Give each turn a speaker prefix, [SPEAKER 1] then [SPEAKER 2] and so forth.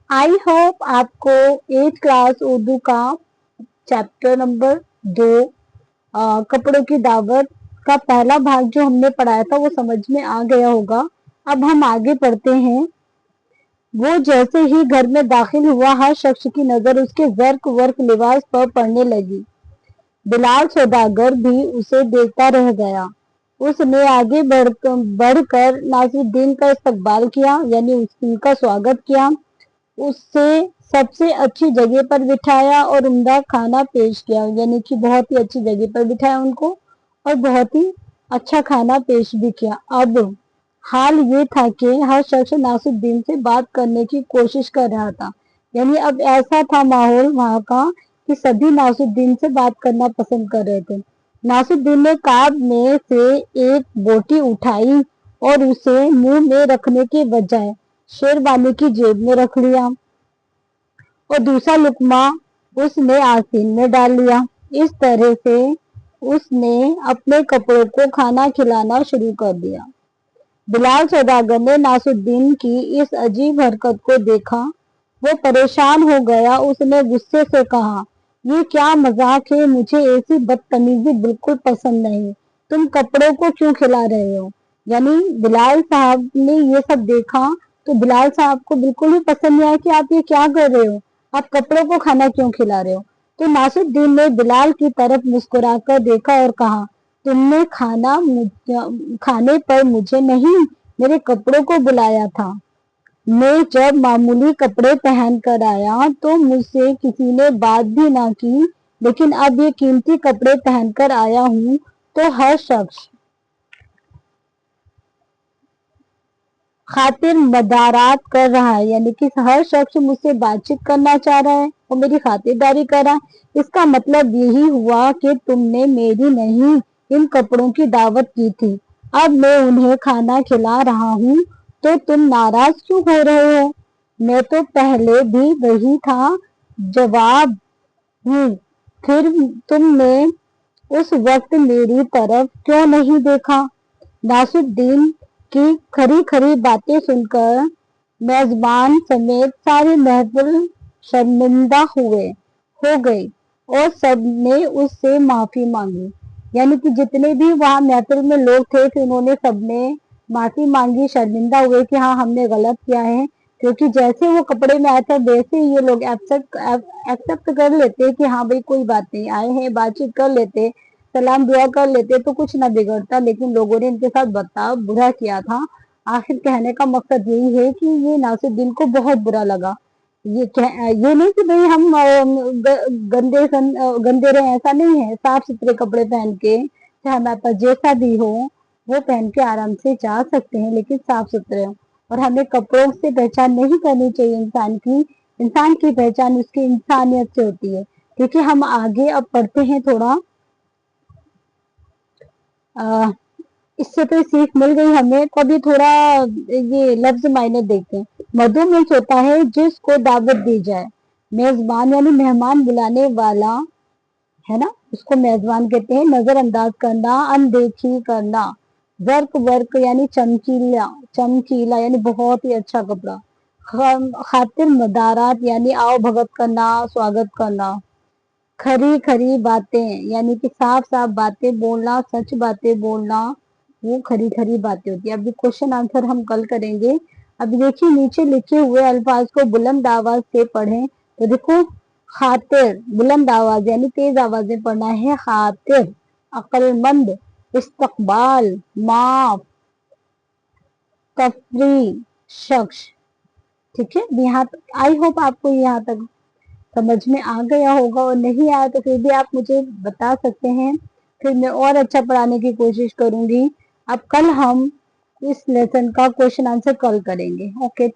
[SPEAKER 1] I hope आपको 8th class Urdu का chapter number 2 कपड़ों की दावत का पहला भाग जो हमने पढ़ाया था वो समझ में आ गया होगा। अब हम आगे पढ़ते हैं। वो जैसे ही घर में दाखिल हुआ, हर शख्स की नजर उसके जर्क वर्क लिबास पर पड़ने लगी। बिलाल सौदागर भी उसे देखता रह गया। उसने आगे बढ़कर नासिरुद्दीन का इस्तकबाल किया, यानी उनका स्वागत किया। उससे सबसे अच्छी जगह पर बिठाया और उम्दा खाना पेश किया, यानी कि बहुत ही अच्छी जगह पर बिठाया उनको और बहुत ही अच्छा खाना पेश भी किया। अब हाल ये था कि हर शख्स नासिरुद्दीन से बात करने की कोशिश कर रहा था, यानी अब ऐसा था माहौल वहां का कि सभी नासिरुद्दीन से बात करना पसंद कर रहे थे। नासिरुद्दीन ने काब में से एक बोटी उठाई और उसे मुंह में रखने के बजाय शेरवानी की जेब में रख लिया और दूसरा लुकमा उसने आस्तीन में डाल लिया। इस तरह से उसने अपने कपड़ों को खाना खिलाना शुरू कर दिया। बिलाल सौदागर ने नासिरुद्दीन की इस अजीब हरकत को देखा। वो परेशान हो गया। उसने गुस्से से कहा, ये क्या मजाक है? मुझे ऐसी बदतमीजी बिल्कुल पसंद नहीं। तुम कपड़ों को क्यों खिला रहे हो? यानी बिलाल साहब ने ये सब देखा तो बिलाल साहब को बिल्कुल भी पसंद नहीं आया कि आप ये क्या कर रहे हो, आप कपड़ों को खाना क्यों खिला रहे हो। तो नासिरुद्दीन ने बिलाल की तरफ मुस्कुराकर देखा और कहा, तुमने खाने पर मुझे नहीं, मेरे कपड़ों को बुलाया था। मैं जब मामूली कपड़े पहन कर आया तो मुझसे किसी ने बात भी ना की, लेकिन अब ये कीमती कपड़े पहनकर आया हूँ तो हर शख्स खातिर मदारात कर रहा है, यानी कि हर शख्स मुझसे बातचीत करना चाह रहा है और मेरी खातिरदारी कर रहा है। इसका मतलब यही हुआ कि तुमने मेरी नहीं, इन कपड़ों की दावत की थी। अब मैं उन्हें खाना खिला रहा हूँ तो तुम नाराज क्यों हो रहे हो? मैं तो पहले भी वही था जवाब हूँ। फिर तुमने उस वक्त मेरी तरफ क्यों नहीं देखा? नासिरुद्दीन की खरी खरी बातें सुनकर मेजबान समेत सारी महफिल शर्मिंदा हो गई और सबने उससे माफी मांगी। यानी कि जितने भी वहां महफिल में लोग थे फिर उन्होंने सबने माफी मांगी, शर्मिंदा हुए कि हाँ हमने गलत किया है। क्योंकि जैसे वो कपड़े में आया था वैसे ये लोग एक्सेप्ट कर लेते कि हाँ भाई कोई बात नहीं, आए हैं बातचीत कर लेते, सलाम दुआ कर लेते तो कुछ ना बिगड़ता, लेकिन लोगों ने इनके साथ बर्ताव बुरा किया था। आखिर कहने का मकसद यही है कि ये नासिरुद्दीन को बहुत बुरा लगा। ये नहीं कि भाई हम गंदे रहे, ऐसा नहीं है। साफ सुथरे कपड़े पहन के चाहे हमारे पास जैसा भी हो वो पहन के आराम से जा सकते हैं, लेकिन साफ सुथरे हो। और हमें कपड़ों से पहचान नहीं करनी चाहिए इंसान की पहचान उसकी इंसानियत से होती है। क्योंकि हम आगे अब पढ़ते हैं थोड़ा, इससे तो सीख मिल गई हमें। तो अभी थोड़ा ये लफ्ज मायने देखते हैं। मधु मीन्स होता है जिसको दावत दी जाए। मेजबान यानी मेहमान बुलाने वाला है ना, उसको मेजबान कहते हैं। नजरअंदाज करना, अनदेखी करना। वर्क वर्क यानी चमकीला चमकीला यानी बहुत ही अच्छा कपड़ा। खातिर मदारात यानी आओ भगत करना, स्वागत करना। खरी खरी बातें यानी कि साफ साफ बातें बोलना, सच बातें बोलना, वो खरी खरी बातें होती है। अभी क्वेश्चन आंसर हम कल करेंगे। अभी देखिए नीचे लिखे हुए अल्फाज को बुलंद आवाज से पढ़ें। तो देखो, खातिर बुलंद आवाज यानी तेज आवाज में पढ़ना है। खातिर, अक्लमंद, इस्तकबाल, माफ, तफरी, शख्स। ठीक है, यहाँ तक आई होप आपको यहाँ तक समझ में आ गया होगा, और नहीं आया तो फिर भी आप मुझे बता सकते हैं, फिर मैं और अच्छा पढ़ाने की कोशिश करूंगी। अब कल हम इस लेसन का क्वेश्चन आंसर कल करेंगे। ओके।